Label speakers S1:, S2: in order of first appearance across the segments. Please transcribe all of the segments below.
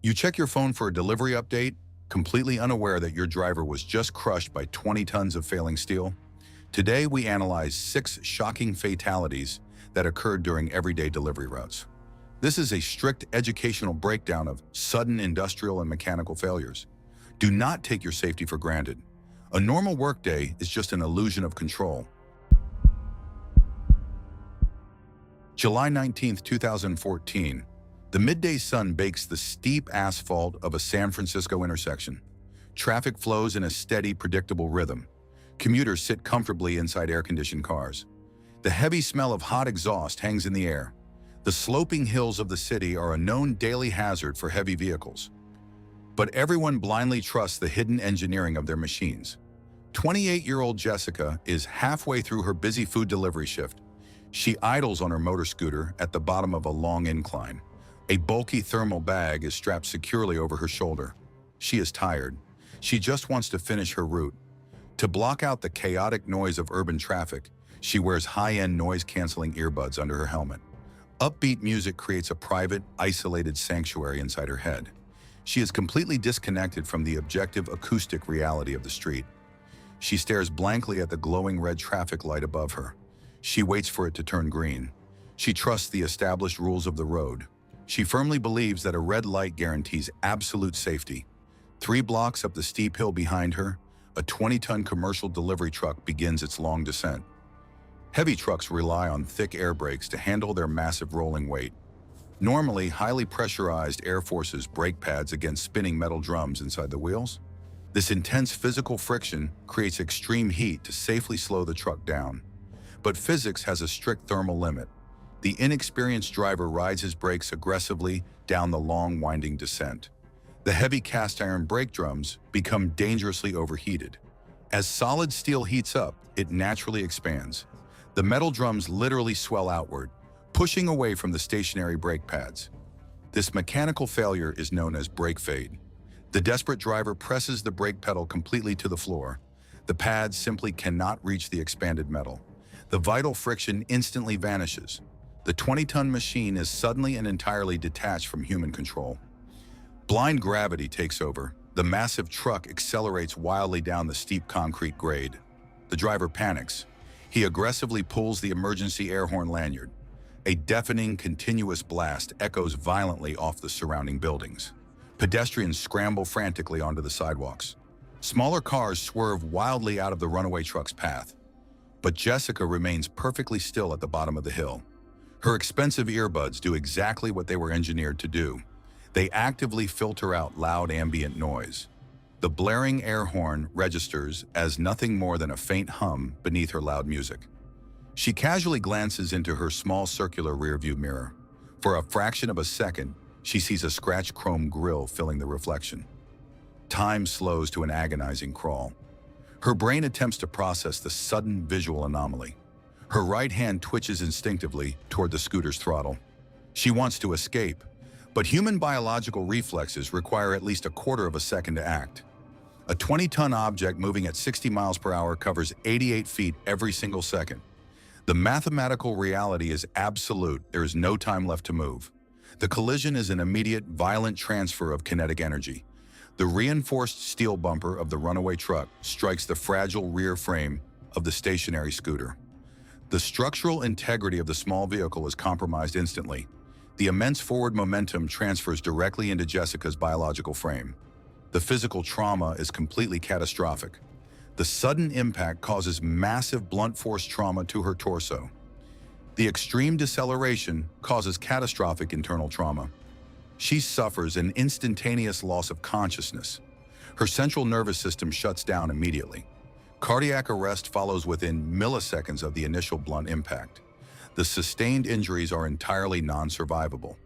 S1: You check your phone for a delivery update, completely unaware that your driver was just crushed by 20 tons of failing steel. Today, we analyze 6 shocking fatalities that occurred during everyday delivery routes. This is a strict educational breakdown of sudden industrial and mechanical failures. Do not take your safety for granted. A normal workday is just an illusion of control. July 19, 2014. The midday sun bakes the steep asphalt of a San Francisco intersection. Traffic flows in a steady, predictable rhythm. Commuters sit comfortably inside air-conditioned cars. The heavy smell of hot exhaust hangs in the air. The sloping hills of the city are a known daily hazard for heavy vehicles. But everyone blindly trusts the hidden engineering of their machines. 28-year-old Jessica is halfway through her busy food delivery shift. She idles on her motor scooter at the bottom of a long incline. A bulky thermal bag is strapped securely over her shoulder. She is tired. She just wants to finish her route. To block out the chaotic noise of urban traffic, she wears high-end noise-canceling earbuds under her helmet. Upbeat music creates a private, isolated sanctuary inside her head. She is completely disconnected from the objective acoustic reality of the street. She stares blankly at the glowing red traffic light above her. She waits for it to turn green. She trusts the established rules of the road. She firmly believes that a red light guarantees absolute safety. 3 blocks up the steep hill behind her, a 20-ton commercial delivery truck begins its long descent. Heavy trucks rely on thick air brakes to handle their massive rolling weight. Normally, highly pressurized air forces brake pads against spinning metal drums inside the wheels. This intense physical friction creates extreme heat to safely slow the truck down. But physics has a strict thermal limit. The inexperienced driver rides his brakes aggressively down the long, winding descent. The heavy cast-iron brake drums become dangerously overheated. As solid steel heats up, it naturally expands. The metal drums literally swell outward, pushing away from the stationary brake pads. This mechanical failure is known as brake fade. The desperate driver presses the brake pedal completely to the floor. The pads simply cannot reach the expanded metal. The vital friction instantly vanishes. The 20-ton machine is suddenly and entirely detached from human control. Blind gravity takes over. The massive truck accelerates wildly down the steep concrete grade. The driver panics. He aggressively pulls the emergency air horn lanyard. A deafening, continuous blast echoes violently off the surrounding buildings. Pedestrians scramble frantically onto the sidewalks. Smaller cars swerve wildly out of the runaway truck's path. But Jessica remains perfectly still at the bottom of the hill. Her expensive earbuds do exactly what they were engineered to do. They actively filter out loud ambient noise. The blaring air horn registers as nothing more than a faint hum beneath her loud music. She casually glances into her small circular rearview mirror. For a fraction of a second, she sees a scratched chrome grille filling the reflection. Time slows to an agonizing crawl. Her brain attempts to process the sudden visual anomaly. Her right hand twitches instinctively toward the scooter's throttle. She wants to escape, but human biological reflexes require at least a quarter of a second to act. A 20-ton object moving at 60 miles per hour covers 88 feet every single second. The mathematical reality is absolute. There is no time left to move. The collision is an immediate, violent transfer of kinetic energy. The reinforced steel bumper of the runaway truck strikes the fragile rear frame of the stationary scooter. The structural integrity of the small vehicle is compromised instantly. The immense forward momentum transfers directly into Jessica's biological frame. The physical trauma is completely catastrophic. The sudden impact causes massive blunt force trauma to her torso. The extreme deceleration causes catastrophic internal trauma. She suffers an instantaneous loss of consciousness. Her central nervous system shuts down immediately. Cardiac arrest follows within milliseconds of the initial blunt impact. The sustained injuries are entirely non-survivable.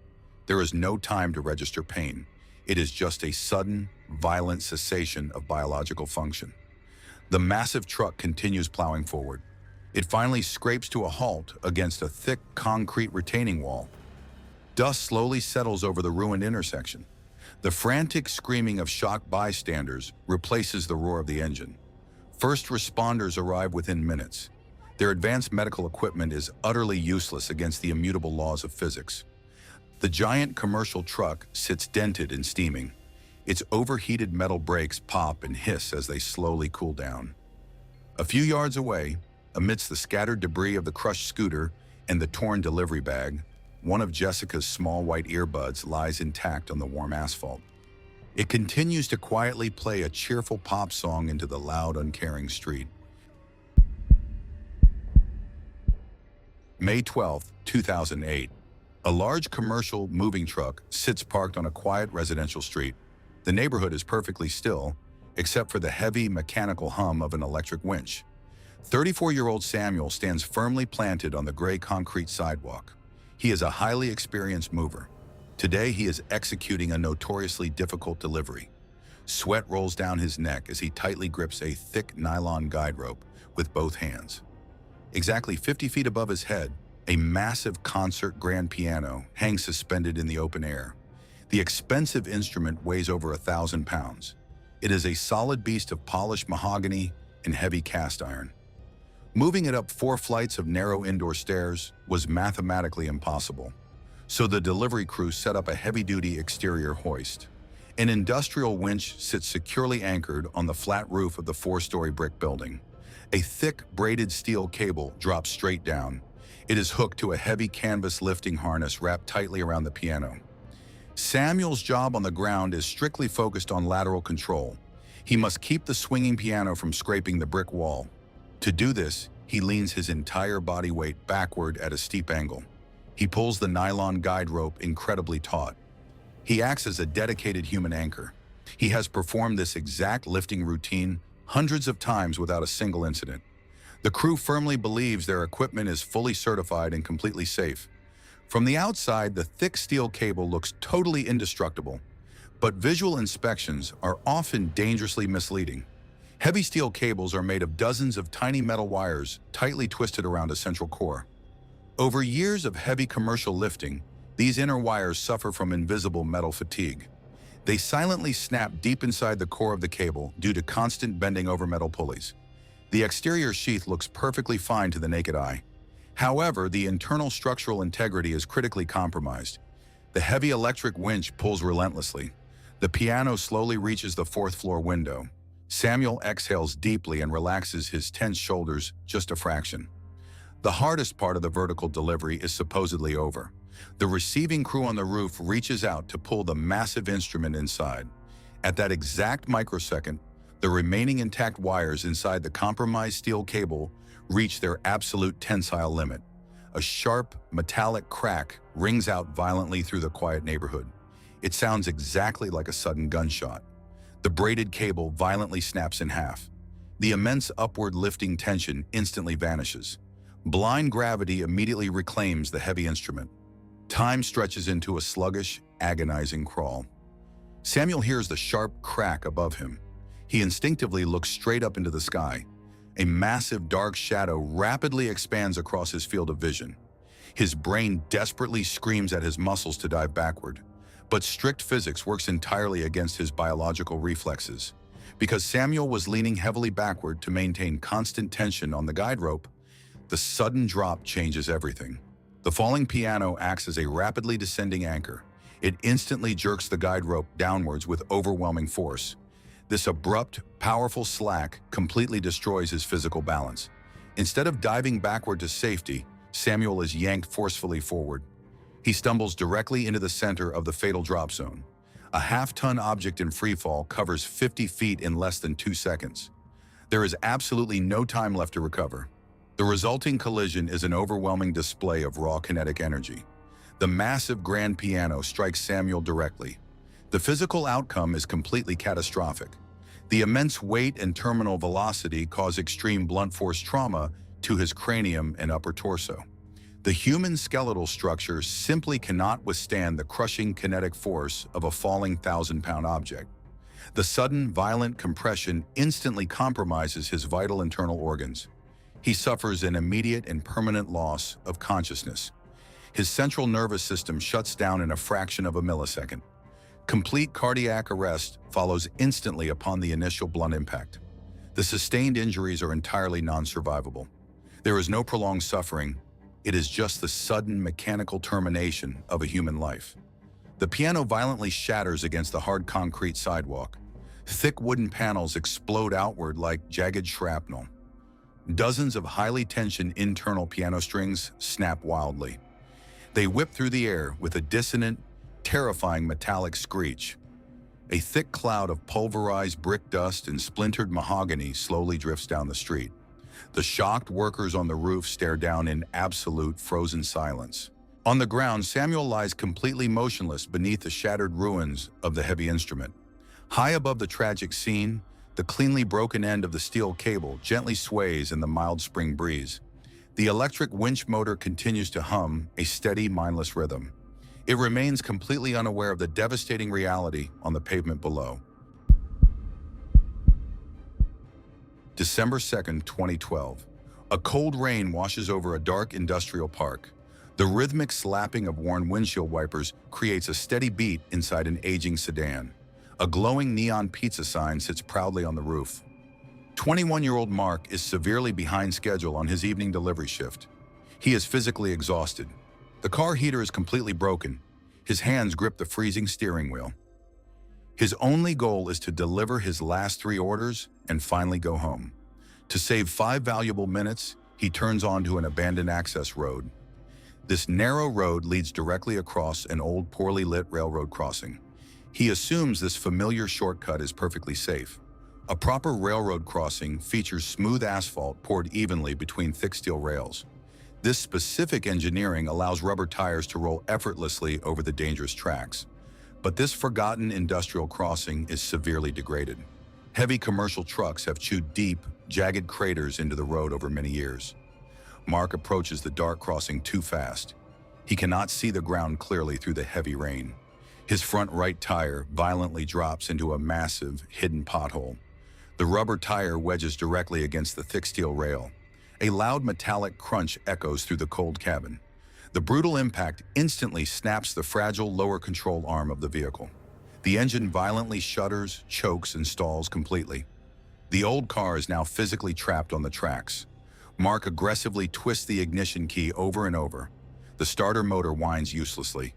S1: There is no time to register pain. It is just a sudden, violent cessation of biological function. The massive truck continues plowing forward. It finally scrapes to a halt against a thick concrete retaining wall. Dust slowly settles over the ruined intersection. The frantic screaming of shocked bystanders replaces the roar of the engine. First responders arrive within minutes. Their advanced medical equipment is utterly useless against the immutable laws of physics. The giant commercial truck sits dented and steaming. Its overheated metal brakes pop and hiss as they slowly cool down. A few yards away, amidst the scattered debris of the crushed scooter and the torn delivery bag, one of Jessica's small white earbuds lies intact on the warm asphalt. It continues to quietly play a cheerful pop song into the loud, uncaring street. May 12, 2008. A large commercial moving truck sits parked on a quiet residential street. The neighborhood is perfectly still, except for the heavy mechanical hum of an electric winch. 34-year-old Samuel stands firmly planted on the gray concrete sidewalk. He is a highly experienced mover. Today he is executing a notoriously difficult delivery. Sweat rolls down his neck as he tightly grips a thick nylon guide rope with both hands. Exactly 50 feet above his head, a massive concert grand piano hangs suspended in the open air. The expensive instrument weighs over 1,000 pounds. It is a solid beast of polished mahogany and heavy cast iron. Moving it up 4 flights of narrow indoor stairs was mathematically impossible, so the delivery crew set up a heavy-duty exterior hoist. An industrial winch sits securely anchored on the flat roof of the 4-story brick building. A thick, braided steel cable drops straight down. It is hooked to a heavy canvas lifting harness wrapped tightly around the piano. Samuel's job on the ground is strictly focused on lateral control. He must keep the swinging piano from scraping the brick wall. To do this, he leans his entire body weight backward at a steep angle. He pulls the nylon guide rope incredibly taut. He acts as a dedicated human anchor. He has performed this exact lifting routine hundreds of times without a single incident. The crew firmly believes their equipment is fully certified and completely safe. From the outside, the thick steel cable looks totally indestructible, but visual inspections are often dangerously misleading. Heavy steel cables are made of dozens of tiny metal wires tightly twisted around a central core. Over years of heavy commercial lifting, these inner wires suffer from invisible metal fatigue. They silently snap deep inside the core of the cable due to constant bending over metal pulleys. The exterior sheath looks perfectly fine to the naked eye. However, the internal structural integrity is critically compromised. The heavy electric winch pulls relentlessly. The piano slowly reaches the 4th-floor window. Samuel exhales deeply and relaxes his tense shoulders just a fraction. The hardest part of the vertical delivery is supposedly over. The receiving crew on the roof reaches out to pull the massive instrument inside. At that exact microsecond, the remaining intact wires inside the compromised steel cable reach their absolute tensile limit. A sharp, metallic crack rings out violently through the quiet neighborhood. It sounds exactly like a sudden gunshot. The braided cable violently snaps in half. The immense upward lifting tension instantly vanishes. Blind gravity immediately reclaims the heavy instrument. Time stretches into a sluggish, agonizing crawl. Samuel hears the sharp crack above him. He instinctively looks straight up into the sky. A massive dark shadow rapidly expands across his field of vision. His brain desperately screams at his muscles to dive backward. But strict physics works entirely against his biological reflexes. Because Samuel was leaning heavily backward to maintain constant tension on the guide rope, the sudden drop changes everything. The falling piano acts as a rapidly descending anchor. It instantly jerks the guide rope downwards with overwhelming force. This abrupt, powerful slack completely destroys his physical balance. Instead of diving backward to safety, Samuel is yanked forcefully forward. He stumbles directly into the center of the fatal drop zone. A half-ton object in freefall covers 50 feet in less than 2 seconds. There is absolutely no time left to recover. The resulting collision is an overwhelming display of raw kinetic energy. The massive grand piano strikes Samuel directly. The physical outcome is completely catastrophic. The immense weight and terminal velocity cause extreme blunt force trauma to his cranium and upper torso. The human skeletal structure simply cannot withstand the crushing kinetic force of a falling 1,000-pound object. The sudden, violent compression instantly compromises his vital internal organs. He suffers an immediate and permanent loss of consciousness. His central nervous system shuts down in a fraction of a millisecond. Complete cardiac arrest follows instantly upon the initial blunt impact. The sustained injuries are entirely non-survivable. There is no prolonged suffering, It is just the sudden mechanical termination of a human life. The piano violently shatters against the hard concrete sidewalk. Thick wooden panels explode outward like jagged shrapnel. Dozens of highly tensioned internal piano strings snap wildly. They whip through the air with a dissonant, terrifying metallic screech. A thick cloud of pulverized brick dust and splintered mahogany slowly drifts down the street. The shocked workers on the roof stare down in absolute frozen silence. On the ground, Samuel lies completely motionless beneath the shattered ruins of the heavy instrument. High above the tragic scene, the cleanly broken end of the steel cable gently sways in the mild spring breeze. The electric winch motor continues to hum a steady, mindless rhythm. It remains completely unaware of the devastating reality on the pavement below. December 2nd, 2012. A cold rain washes over a dark industrial park. The rhythmic slapping of worn windshield wipers creates a steady beat inside an aging sedan. A glowing neon pizza sign sits proudly on the roof. 21-year-old Mark is severely behind schedule on his evening delivery shift. He is physically exhausted. The car heater is completely broken. His hands grip the freezing steering wheel. His only goal is to deliver his last 3 orders and finally go home. To save 5 valuable minutes, he turns onto an abandoned access road. This narrow road leads directly across an old, poorly lit railroad crossing. He assumes this familiar shortcut is perfectly safe. A proper railroad crossing features smooth asphalt poured evenly between thick steel rails. This specific engineering allows rubber tires to roll effortlessly over the dangerous tracks. But this forgotten industrial crossing is severely degraded. Heavy commercial trucks have chewed deep, jagged craters into the road over many years. Mark approaches the dark crossing too fast. He cannot see the ground clearly through the heavy rain. His front right tire violently drops into a massive, hidden pothole. The rubber tire wedges directly against the thick steel rail. A loud metallic crunch echoes through the cold cabin. The brutal impact instantly snaps the fragile lower control arm of the vehicle. The engine violently shudders, chokes, and stalls completely. The old car is now physically trapped on the tracks. Mark aggressively twists the ignition key over and over. The starter motor whines uselessly.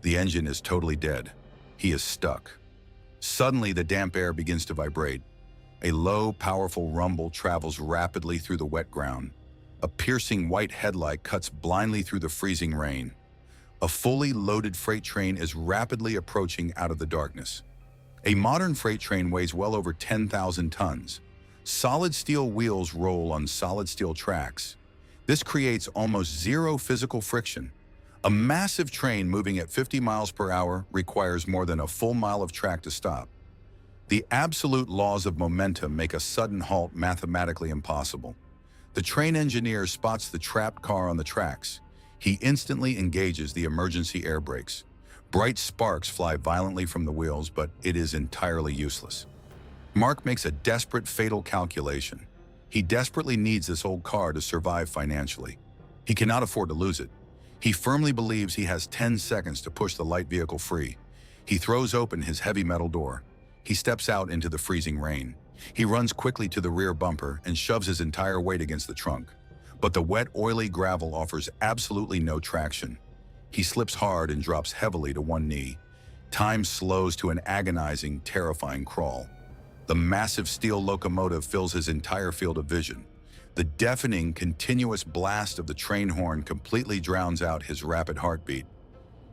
S1: The engine is totally dead. He is stuck. Suddenly, the damp air begins to vibrate. A low, powerful rumble travels rapidly through the wet ground. A piercing white headlight cuts blindly through the freezing rain. A fully loaded freight train is rapidly approaching out of the darkness. A modern freight train weighs well over 10,000 tons. Solid steel wheels roll on solid steel tracks. This creates almost zero physical friction. A massive train moving at 50 miles per hour requires more than a full mile of track to stop. The absolute laws of momentum make a sudden halt mathematically impossible. The train engineer spots the trapped car on the tracks. He instantly engages the emergency air brakes. Bright sparks fly violently from the wheels, but it is entirely useless. Mark makes a desperate, fatal calculation. He desperately needs this old car to survive financially. He cannot afford to lose it. He firmly believes he has 10 seconds to push the light vehicle free. He throws open his heavy metal door. He steps out into the freezing rain. He runs quickly to the rear bumper and shoves his entire weight against the trunk. But the wet, oily gravel offers absolutely no traction. He slips hard and drops heavily to one knee. Time slows to an agonizing, terrifying crawl. The massive steel locomotive fills his entire field of vision. The deafening, continuous blast of the train horn completely drowns out his rapid heartbeat.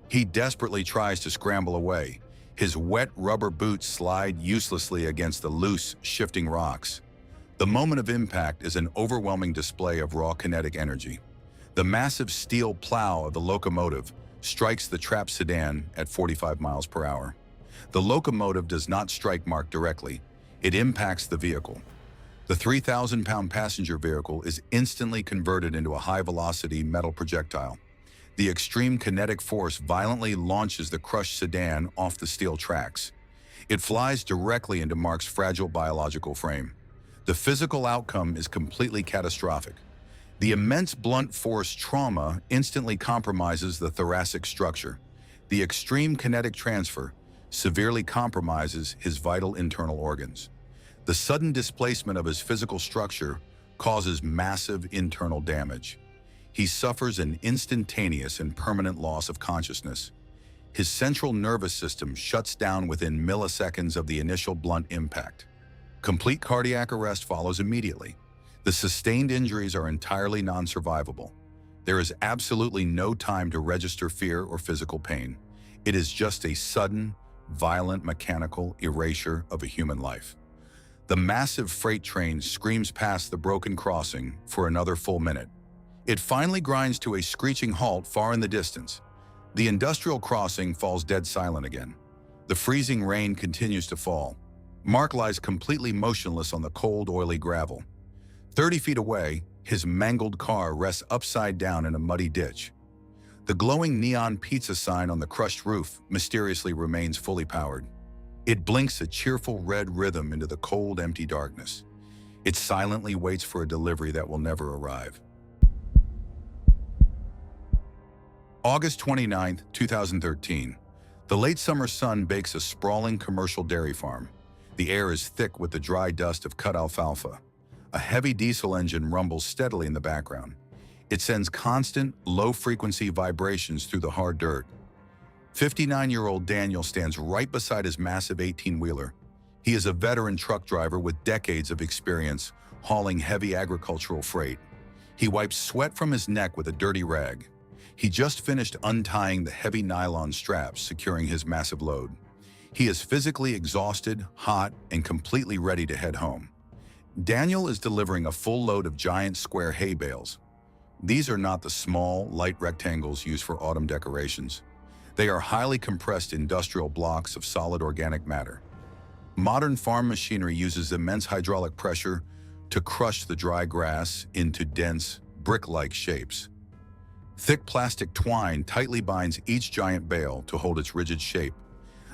S1: He desperately tries to scramble away. His wet rubber boots slide uselessly against the loose, shifting rocks. The moment of impact is an overwhelming display of raw kinetic energy. The massive steel plow of the locomotive strikes the trapped sedan at 45 miles per hour. The locomotive does not strike Mark directly. It impacts the vehicle. The 3,000-pound passenger vehicle is instantly converted into a high-velocity metal projectile. The extreme kinetic force violently launches the crushed sedan off the steel tracks. It flies directly into Mark's fragile biological frame. The physical outcome is completely catastrophic. The immense blunt force trauma instantly compromises the thoracic structure. The extreme kinetic transfer severely compromises his vital internal organs. The sudden displacement of his physical structure causes massive internal damage. He suffers an instantaneous and permanent loss of consciousness. His central nervous system shuts down within milliseconds of the initial blunt impact. Complete cardiac arrest follows immediately. The sustained injuries are entirely non-survivable. There is absolutely no time to register fear or physical pain. It is just a sudden, violent mechanical erasure of a human life. The massive freight train screams past the broken crossing for another full minute. It finally grinds to a screeching halt far in the distance. The industrial crossing falls dead silent again. The freezing rain continues to fall. Mark lies completely motionless on the cold, oily gravel. 30 feet away, his mangled car rests upside down in a muddy ditch. The glowing neon pizza sign on the crushed roof mysteriously remains fully powered. It blinks a cheerful red rhythm into the cold, empty darkness. It silently waits for a delivery that will never arrive. August 29, 2013. The late summer sun bakes a sprawling commercial dairy farm. The air is thick with the dry dust of cut alfalfa. A heavy diesel engine rumbles steadily in the background. It sends constant, low-frequency vibrations through the hard dirt. 59-year-old Daniel stands right beside his massive 18-wheeler. He is a veteran truck driver with decades of experience hauling heavy agricultural freight. He wipes sweat from his neck with a dirty rag. He just finished untying the heavy nylon straps securing his massive load. He is physically exhausted, hot, and completely ready to head home. Daniel is delivering a full load of giant square hay bales. These are not the small, light rectangles used for autumn decorations. They are highly compressed industrial blocks of solid organic matter. Modern farm machinery uses immense hydraulic pressure to crush the dry grass into dense, brick-like shapes. Thick plastic twine tightly binds each giant bale to hold its rigid shape.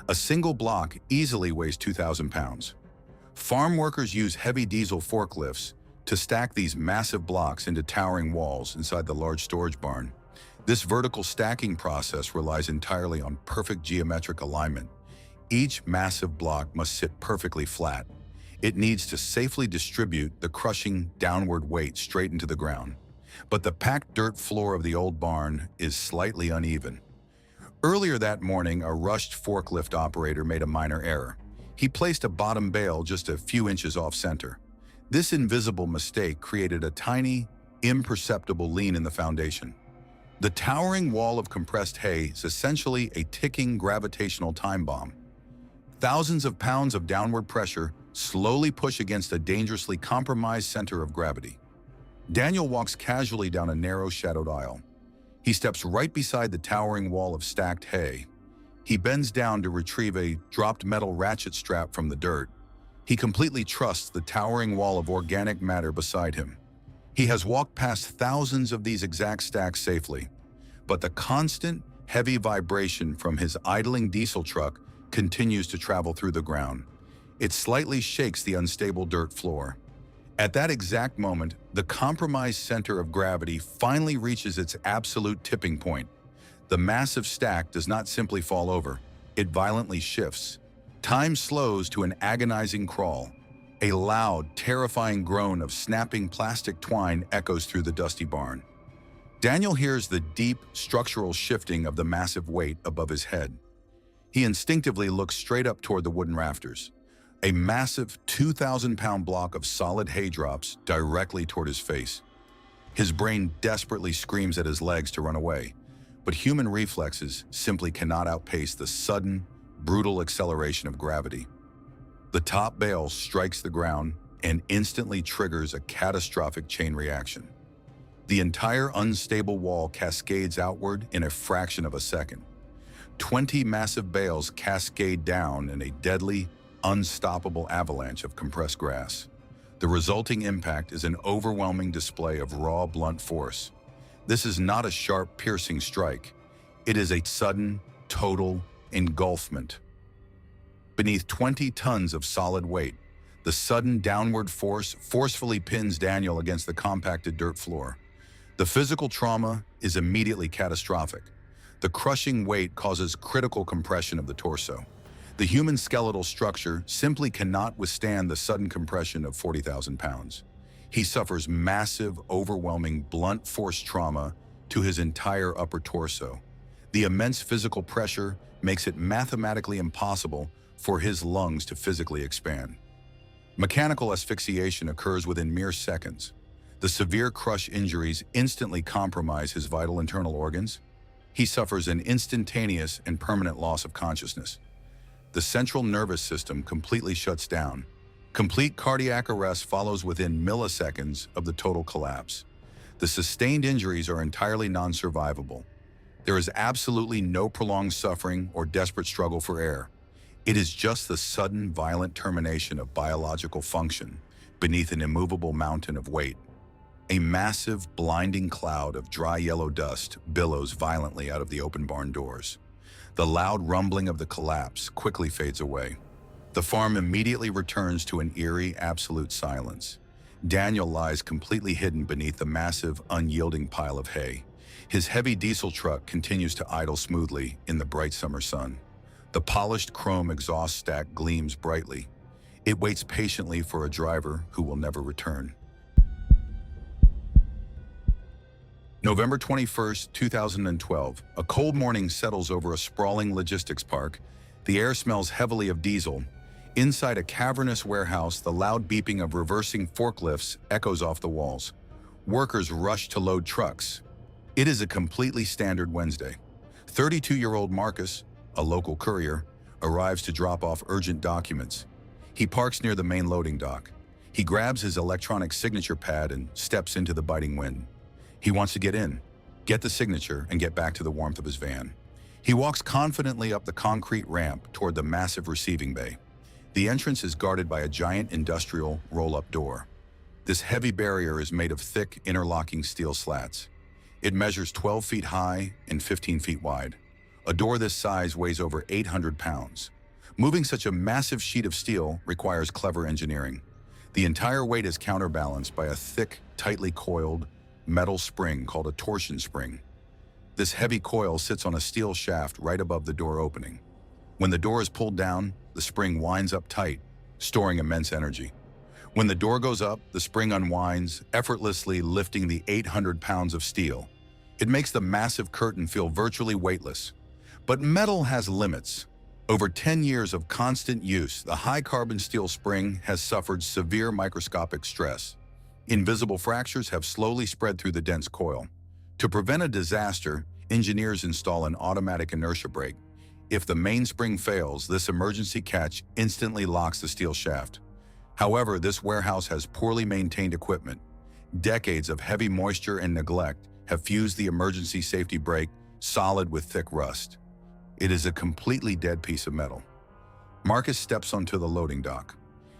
S1: A single block easily weighs 2,000 pounds. Farm workers use heavy diesel forklifts to stack these massive blocks into towering walls inside the large storage barn. This vertical stacking process relies entirely on perfect geometric alignment. Each massive block must sit perfectly flat. It needs to safely distribute the crushing downward weight straight into the ground. But the packed dirt floor of the old barn is slightly uneven. Earlier that morning, a rushed forklift operator made a minor error. He placed a bottom bale just a few inches off center. This invisible mistake created a tiny, imperceptible lean in the foundation. The towering wall of compressed hay is essentially a ticking gravitational time bomb. Thousands of pounds of downward pressure slowly push against a dangerously compromised center of gravity. Daniel walks casually down a narrow, shadowed aisle. He steps right beside the towering wall of stacked hay. He bends down to retrieve a dropped metal ratchet strap from the dirt. He completely trusts the towering wall of organic matter beside him. He has walked past thousands of these exact stacks safely, but the constant, heavy vibration from his idling diesel truck continues to travel through the ground. It slightly shakes the unstable dirt floor. At that exact moment, the compromised center of gravity finally reaches its absolute tipping point. The massive stack does not simply fall over, it violently shifts. Time slows to an agonizing crawl. A loud, terrifying groan of snapping plastic twine echoes through the dusty barn. Daniel hears the deep, structural shifting of the massive weight above his head. He instinctively looks straight up toward the wooden rafters. A massive 2,000-pound block of solid hay drops directly toward his face. His brain desperately screams at his legs to run away, but human reflexes simply cannot outpace the sudden, brutal acceleration of gravity. The top bale strikes the ground and instantly triggers a catastrophic chain reaction. The entire unstable wall cascades outward in a fraction of a second. 20 massive bales cascade down in a deadly, unstoppable avalanche of compressed grass. The resulting impact is an overwhelming display of raw, blunt force. This is not a sharp, piercing strike. It is a sudden, total engulfment. Beneath 20 tons of solid weight, the sudden downward force forcefully pins Daniel against the compacted dirt floor. The physical trauma is immediately catastrophic. The crushing weight causes critical compression of the torso. The human skeletal structure simply cannot withstand the sudden compression of 40,000 pounds. He suffers massive, overwhelming, blunt force trauma to his entire upper torso. The immense physical pressure makes it mathematically impossible for his lungs to physically expand. Mechanical asphyxiation occurs within mere seconds. The severe crush injuries instantly compromise his vital internal organs. He suffers an instantaneous and permanent loss of consciousness. The central nervous system completely shuts down. Complete cardiac arrest follows within milliseconds of the total collapse. The sustained injuries are entirely non-survivable. There is absolutely no prolonged suffering or desperate struggle for air. It is just the sudden, violent termination of biological function beneath an immovable mountain of weight. A massive, blinding cloud of dry yellow dust billows violently out of the open barn doors. The loud rumbling of the collapse quickly fades away. The farm immediately returns to an eerie, absolute silence. Daniel lies completely hidden beneath the massive, unyielding pile of hay. His heavy diesel truck continues to idle smoothly in the bright summer sun. The polished chrome exhaust stack gleams brightly. It waits patiently for a driver who will never return. November 21st, 2012. A cold morning settles over a sprawling logistics park. The air smells heavily of diesel. Inside a cavernous warehouse, the loud beeping of reversing forklifts echoes off the walls. Workers rush to load trucks. It is a completely standard Wednesday. 32-year-old Marcus, a local courier, arrives to drop off urgent documents. He parks near the main loading dock. He grabs his electronic signature pad and steps into the biting wind. He wants to get in, get the signature, and get back to the warmth of his van. He walks confidently up the concrete ramp toward the massive receiving bay. The entrance is guarded by a giant industrial roll-up door. This heavy barrier is made of thick, interlocking steel slats. It measures 12 feet high and 15 feet wide. A door this size weighs over 800 pounds. Moving such a massive sheet of steel requires clever engineering. The entire weight is counterbalanced by a thick, tightly coiled metal spring called a torsion spring. This heavy coil sits on a steel shaft right above the door opening. When the door is pulled down, the spring winds up tight, storing immense energy. When the door goes up, the spring unwinds, effortlessly lifting the 800 pounds of steel. It makes the massive curtain feel virtually weightless. But metal has limits. Over 10 years of constant use, the high-carbon steel spring has suffered severe microscopic stress. Invisible fractures have slowly spread through the dense coil. To prevent a disaster, engineers install an automatic inertia brake. If the mainspring fails, this emergency catch instantly locks the steel shaft. However, this warehouse has poorly maintained equipment. Decades of heavy moisture and neglect have fused the emergency safety brake solid with thick rust. It is a completely dead piece of metal. Marcus steps onto the loading dock.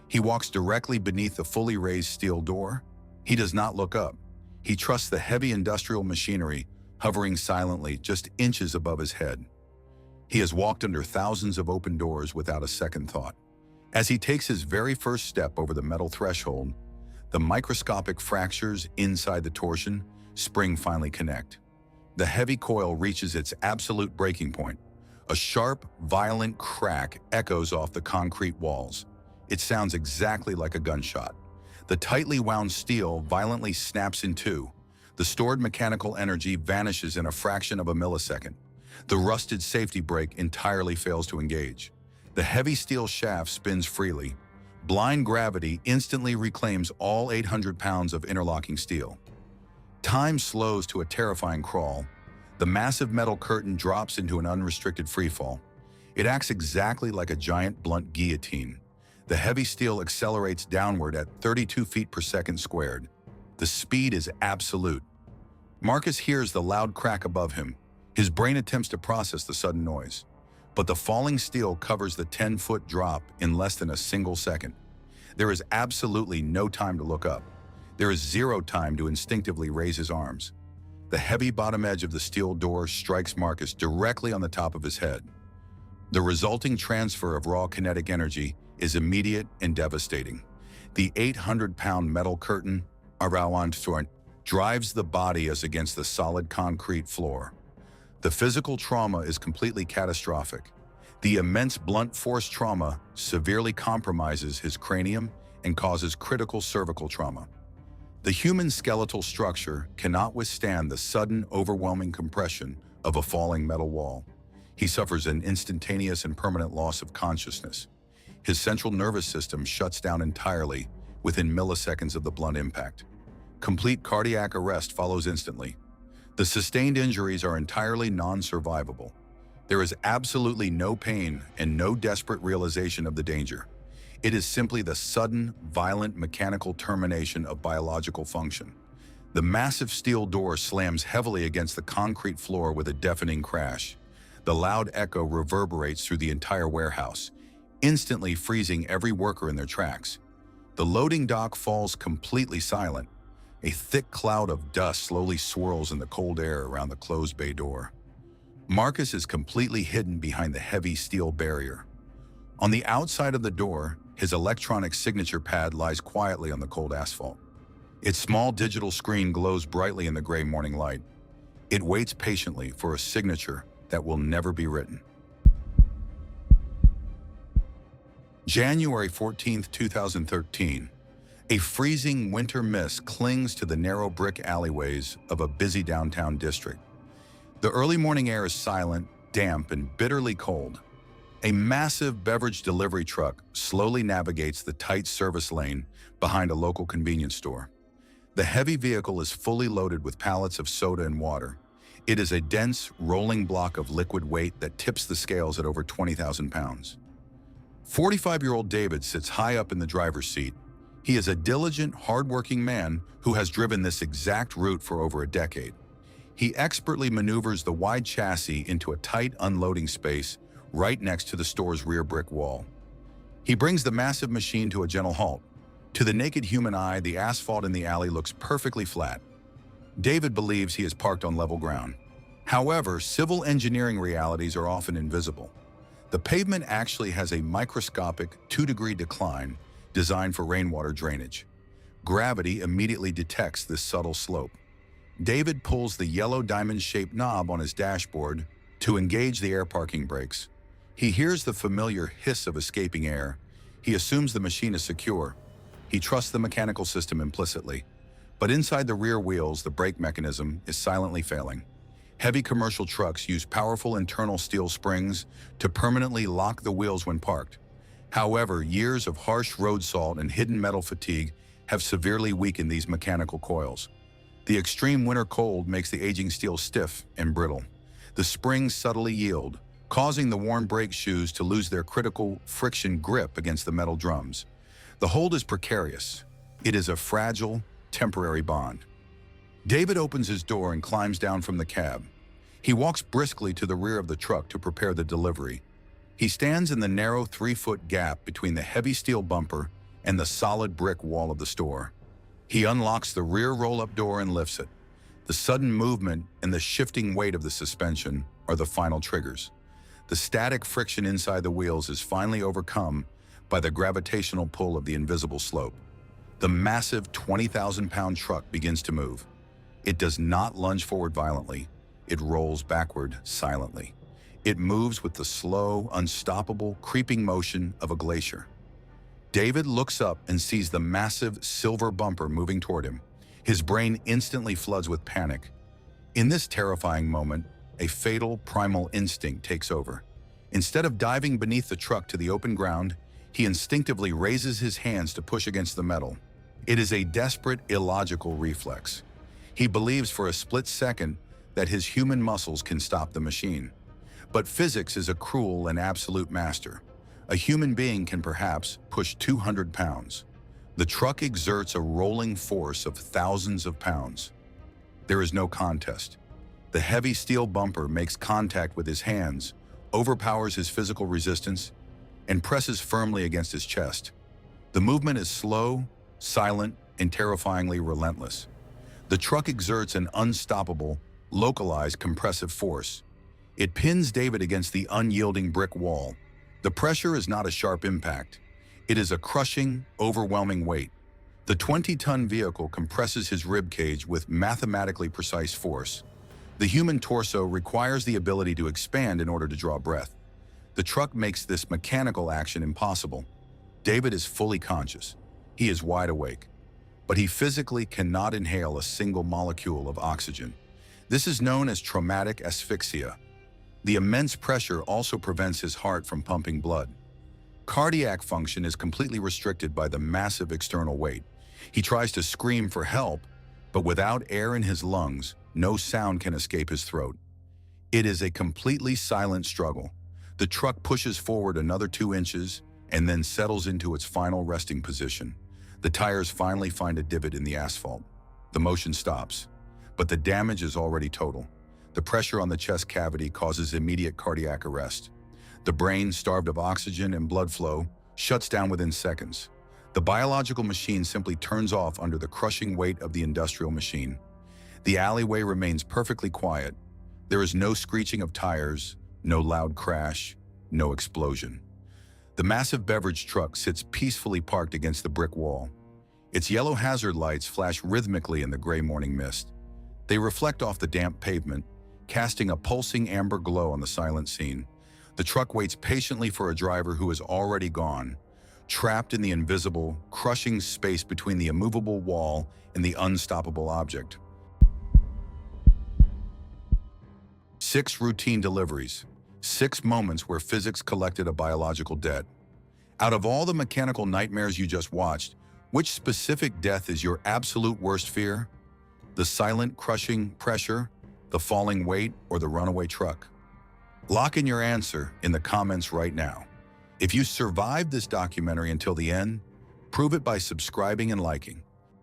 S1: He walks directly beneath the fully raised steel door. He does not look up. He trusts the heavy industrial machinery hovering silently just inches above his head. He has walked under thousands of open doors without a second thought. As he takes his very first step over the metal threshold, the microscopic fractures inside the torsion spring finally connect. The heavy coil reaches its absolute breaking point. A sharp, violent crack echoes off the concrete walls. It sounds exactly like a gunshot. The tightly wound steel violently snaps in two. The stored mechanical energy vanishes in a fraction of a millisecond. The rusted safety brake entirely fails to engage. The heavy steel shaft spins freely. Blind gravity instantly reclaims all 800 pounds of interlocking steel. Time slows to a terrifying crawl. The massive metal curtain drops into an unrestricted freefall. It acts exactly like a giant blunt guillotine. The heavy steel accelerates downward at 32 feet per second squared. The speed is absolute. Marcus hears the loud crack above him. His brain attempts to process the sudden noise. But the falling steel covers the 10-foot drop in less than a single second. There is absolutely no time to look up. There is zero time to instinctively raise his arms. The heavy bottom edge of the steel door strikes Marcus directly on the top of his head. The resulting transfer of raw kinetic energy is immediate and devastating. The 800-pound metal curtain around drives the body as against the solid concrete floor. The physical trauma is completely catastrophic. The immense blunt force trauma severely compromises his cranium and causes critical cervical trauma. The human skeletal structure cannot withstand the sudden, overwhelming compression of a falling metal wall. He suffers an instantaneous and permanent loss of consciousness. His central nervous system shuts down entirely within milliseconds of the blunt impact. Complete cardiac arrest follows instantly. The sustained injuries are entirely non-survivable. There is absolutely no pain and no desperate realization of the danger. It is simply the sudden, violent mechanical termination of biological function. The massive steel door slams heavily against the concrete floor with a deafening crash. The loud echo reverberates through the entire warehouse, instantly freezing every worker in their tracks. The loading dock falls completely silent. A thick cloud of dust slowly swirls in the cold air around the closed bay door. Marcus is completely hidden behind the heavy steel barrier. On the outside of the door, his electronic signature pad lies quietly on the cold asphalt. Its small digital screen glows brightly in the gray morning light. It waits patiently for a signature that will never be written. January 14, 2013. A freezing winter mist clings to the narrow brick alleyways of a busy downtown district. The early morning air is silent, damp, and bitterly cold. A massive beverage delivery truck slowly navigates the tight service lane behind a local convenience store. The heavy vehicle is fully loaded with pallets of soda and water. It is a dense, rolling block of liquid weight that tips the scales at over 20,000 pounds. 45-year-old David sits high up in the driver's seat. He is a diligent, hard-working man who has driven this exact route for over a decade. He expertly maneuvers the wide chassis into a tight unloading space right next to the store's rear brick wall. He brings the massive machine to a gentle halt. To the naked human eye, the asphalt in the alley looks perfectly flat. David believes he is parked on level ground. However, civil engineering realities are often invisible. The pavement actually has a microscopic 2-degree decline designed for rainwater drainage. Gravity immediately detects this subtle slope. David pulls the yellow diamond-shaped knob on his dashboard to engage the air parking brakes. He hears the familiar hiss of escaping air. He assumes the machine is secure. He trusts the mechanical system implicitly. But inside the rear wheels, the brake mechanism is silently failing. Heavy commercial trucks use powerful internal steel springs to permanently lock the wheels when parked. However, years of harsh road salt and hidden metal fatigue have severely weakened these mechanical coils. The extreme winter cold makes the aging steel stiff and brittle. The springs subtly yield, causing the worn brake shoes to lose their critical friction grip against the metal drums. The hold is precarious. It is a fragile, temporary bond. David opens his door and climbs down from the cab. He walks briskly to the rear of the truck to prepare the delivery. He stands in the narrow 3-foot gap between the heavy steel bumper and the solid brick wall of the store. He unlocks the rear roll-up door and lifts it. The sudden movement and the shifting weight of the suspension are the final triggers. The static friction inside the wheels is finally overcome by the gravitational pull of the invisible slope. The massive 20,000-pound truck begins to move. It does not lunge forward violently. It rolls backward silently. It moves with the slow, unstoppable, creeping motion of a glacier. David looks up and sees the massive silver bumper moving toward him. His brain instantly floods with panic. In this terrifying moment, a fatal primal instinct takes over. Instead of diving beneath the truck to the open ground, he instinctively raises his hands to push against the metal. It is a desperate, illogical reflex. He believes for a split second that his human muscles can stop the machine. But physics is a cruel and absolute master. A human being can perhaps push 200 pounds. The truck exerts a rolling force of thousands of pounds. There is no contest. The heavy steel bumper makes contact with his hands, overpowers his physical resistance, and presses firmly against his chest. The movement is slow, silent, and terrifyingly relentless. The truck exerts an unstoppable, localized compressive force. It pins David against the unyielding brick wall. The pressure is not a sharp impact. It is a crushing, overwhelming weight. The 20-ton vehicle compresses his ribcage with mathematically precise force. The human torso requires the ability to expand in order to draw breath. The truck makes this mechanical action impossible. David is fully conscious. He is wide awake. but he physically cannot inhale a single molecule of oxygen. This is known as traumatic asphyxia. The immense pressure also prevents his heart from pumping blood. Cardiac function is completely restricted by the massive external weight. He tries to scream for help, but without air in his lungs, no sound can escape his throat. It is a completely silent struggle. The truck pushes forward another 2 inches and then settles into its final resting position. The tires finally find a divot in the asphalt. The motion stops, but the damage is already total. The pressure on the chest cavity causes immediate cardiac arrest. The brain, starved of oxygen and blood flow, shuts down within seconds. The biological machine simply turns off under the crushing weight of the industrial machine. The alleyway remains perfectly quiet. There is no screeching of tires, no loud crash, no explosion. The massive beverage truck sits peacefully parked against the brick wall. Its yellow hazard lights flash rhythmically in the gray morning mist. They reflect off the damp pavement, casting a pulsing amber glow on the silent scene. The truck waits patiently for a driver who is already gone, trapped in the invisible, crushing space between the immovable wall and the unstoppable object. 6 routine deliveries. 6 moments where physics collected a biological debt. Out of all the mechanical nightmares you just watched, which specific death is your absolute worst fear? The silent, crushing pressure, the falling weight, or the runaway truck? Lock in your answer in the comments right now. If you survived this documentary until the end, prove it by subscribing and liking.